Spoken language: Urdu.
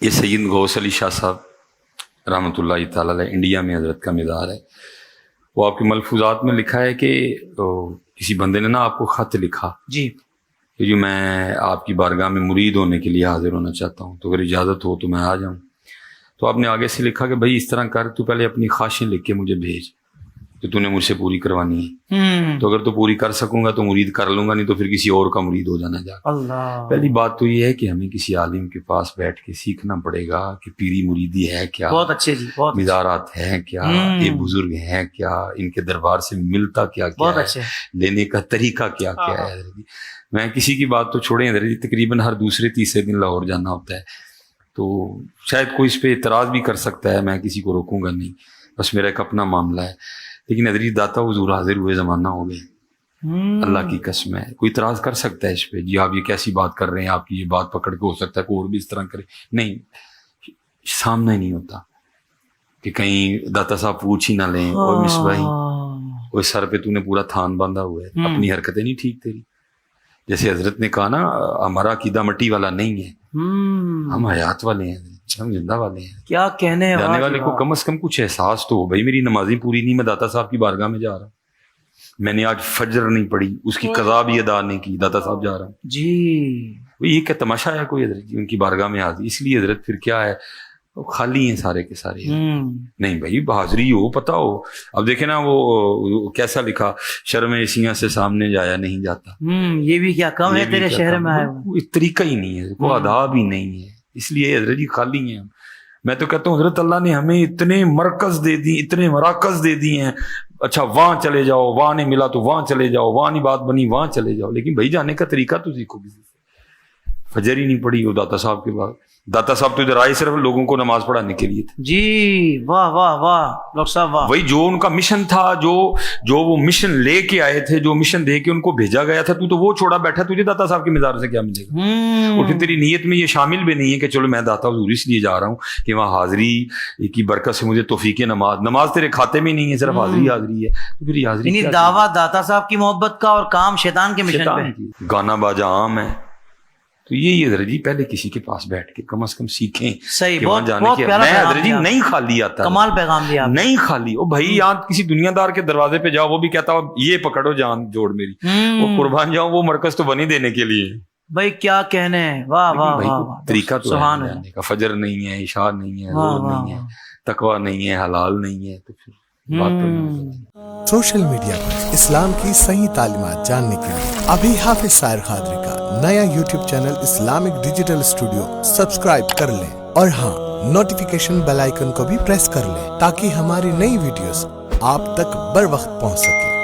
یہ سید غوث علی شاہ صاحب رحمۃ اللہ تعالی علیہ انڈیا میں حضرت کا مزار ہے. وہ آپ کے ملفوظات میں لکھا ہے کہ کسی بندے نے نا آپ کو خط لکھا جی کہ جو میں آپ کی بارگاہ میں مرید ہونے کے لیے حاضر ہونا چاہتا ہوں، تو اگر اجازت ہو تو میں آ جاؤں. تو آپ نے آگے سے لکھا کہ بھائی اس طرح کر، تو پہلے اپنی خواہشیں لکھ کے مجھے بھیج کہ تو نے مجھ سے پوری کروانی ہے. تو اگر تو پوری کر سکوں گا تو مرید کر لوں گا، نہیں تو پھر کسی اور کا مرید ہو جانا. اللہ. پہلی بات تو یہ ہے کہ ہمیں کسی عالم کے پاس بیٹھ کے سیکھنا پڑے گا کہ پیری مریدی ہے کیا، بہت اچھے جی، بہت مزارات ہیں کیا، یہ بزرگ ہیں کیا، ان کے دربار سے ملتا کیا کیا بہت ہے، اچھے لینے کا طریقہ کیا کیا ہے. میں کسی کی بات تو چھوڑیں حضرت جی، تقریباً ہر دوسرے تیسرے دن لاہور جانا ہوتا ہے، تو شاید کوئی اس پہ اعتراض بھی کر سکتا ہے، میں کسی کو روکوں گا نہیں، بس میرا ایک اپنا معاملہ ہے. لیکن حضرت داتا حضور حاضر ہوئے زمانہ ہو گئے، اللہ کی قسم ہے. کوئی اعتراض کر سکتا ہے اس پہ، جی آپ یہ کیسی بات کر رہے ہیں، آپ کی یہ بات پکڑ کے ہو سکتا ہے کوئی اور بھی اس طرح کرے. نہیں، سامنا ہی نہیں ہوتا کہ کہیں داتا صاحب پوچھ ہی نہ لیں، اور مصباحی وہ سر پہ تو نے پورا تھان باندھا ہوا ہے، اپنی حرکتیں نہیں ٹھیک تیری. جیسے حضرت نے کہا نا، ہمارا عقیدہ مٹی والا نہیں ہے، ہم حیات والے ہیں، ہم زندہ والے ہیں. کیا کہنے ہیں جانے والے کو کم از کم کچھ احساس تو ہو، بھائی میری نمازیں پوری نہیں، میں داتا صاحب کی بارگاہ میں جا رہا ہوں، میں نے آج فجر نہیں پڑھی، اس کی قضا بھی ادا نہیں کی، داتا صاحب جا رہا ہوں. جی یہ کیا تماشا ہے کوئی حضرت جی ان کی بارگاہ میں حاضر؟ اس لیے حضرت پھر کیا ہے، خالی ہیں سارے کے سارے. نہیں بھائی حاضری ہو، پتہ ہو. اب دیکھیں نا وہ کیسا لکھا، شرم ایسیاں سے سامنے جایا نہیں جاتا. یہ بھی کیا کم ہے تیرے شہر میں آئے، کوئی طریقہ ہی نہیں ہے، کوئی آداب ہی نہیں ہے. اس لیے حضرت جی خالی ہیں. میں تو کہتا ہوں حضرت اللہ نے ہمیں اتنے مرکز دے دی، اتنے مراکز دے دی ہیں. اچھا وہاں چلے جاؤ، وہاں نہیں ملا تو وہاں چلے جاؤ، وہاں نہیں بات بنی وہاں چلے جاؤ. لیکن بھائی جانے کا طریقہ تو سیکھو کسی سے. فجر ہی نہیں پڑھی وہ داتا صاحب کے بعد. داتا صاحب تو ادھر آئے صرف لوگوں کو نماز پڑھانے کے لیے تھے. جی واہ واہ واہ ڈاکٹر صاحب واہ. وہی جو ان کا مشن تھا، جو وہ مشن لے کے آئے تھے، جو مشن دے کے ان کو بھیجا گیا تھا، تو وہ چھوڑا بیٹھا، تجھے داتا صاحب کے مزار سے کیا ملے گا؟ اور پھر تیری نیت میں یہ شامل بھی نہیں ہے کہ چلو میں داتا حضور اس لیے جا رہا ہوں کہ وہاں حاضری کی برکت سے مجھے توفیق نماز تیرے کھاتے میں نہیں ہے، صرف حاضری ہے. تو پھر یہ حاضری یعنی دعویٰ داتا صاحب کی محبت کا اور کام شیطان کے مشن پہ. گانا باجا عام ہے. تو یہی حضرت جی پہلے کسی کے پاس بیٹھ کے کم از کم سیکھیں. صحیح، بہت پیارا. میں حضرت جی نہیں خالی آتا، کمال پیغام دیا نہیں خالی. او بھائی یہاں کسی دنیا دار کے دروازے پہ جاؤ، وہ بھی کہتا یہ پکڑو جان جوڑ میری، وہ قربان جاؤں، وہ مرکز تو بنی دینے کے لیے. بھائی کیا کہنے ہیں، واہ واہ واہ. طریقہ تو ہے جانے کا. فجر نہیں ہے، عشاء نہیں ہے، ظہر نہیں ہے، تقویٰ نہیں ہے، حلال نہیں ہے، تو پھر سوشل میڈیا پر اسلام کی صحیح تعلیمات جاننے کے لیے ابھی حافظ سائر قادری کا نیا YouTube channel Islamic digital studio subscribe کر لیں، اور ہاں نوٹیفیکیشن بیل آئیکن کو بھی پریس کر لیں تاکہ ہماری نئی ویڈیوز آپ تک بر وقت پہنچ سکے.